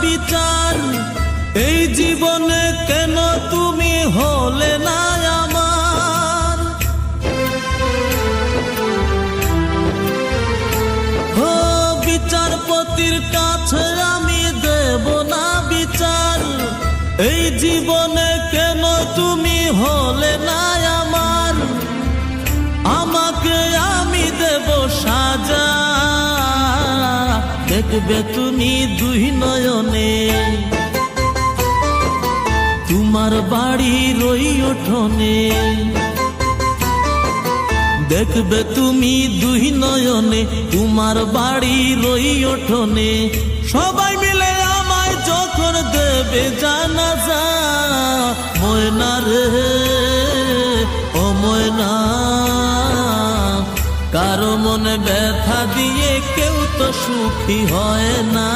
বিচার, এই জীবনে কেন তুমি হলে না আমার। ও বিচারপতির কাছে আমি দেব না বিচার, এই জীবনে কেন তুমি হলে না আমার। আমাকে আমি দেব সাজা, দেখবে তুমি দুই নয়নে, তোমার বাড়ির ওই উঠোনে। দেখবে তুমি দুই নয়নে, তোমার বাড়ির ওই উঠোনে। সবাই মিলে আমায় যখন দেবে জানাজা, ময়না রে ও ময়না, কারো মনে ব্যথা দিয়ে কেউ তো সুখী হয় না।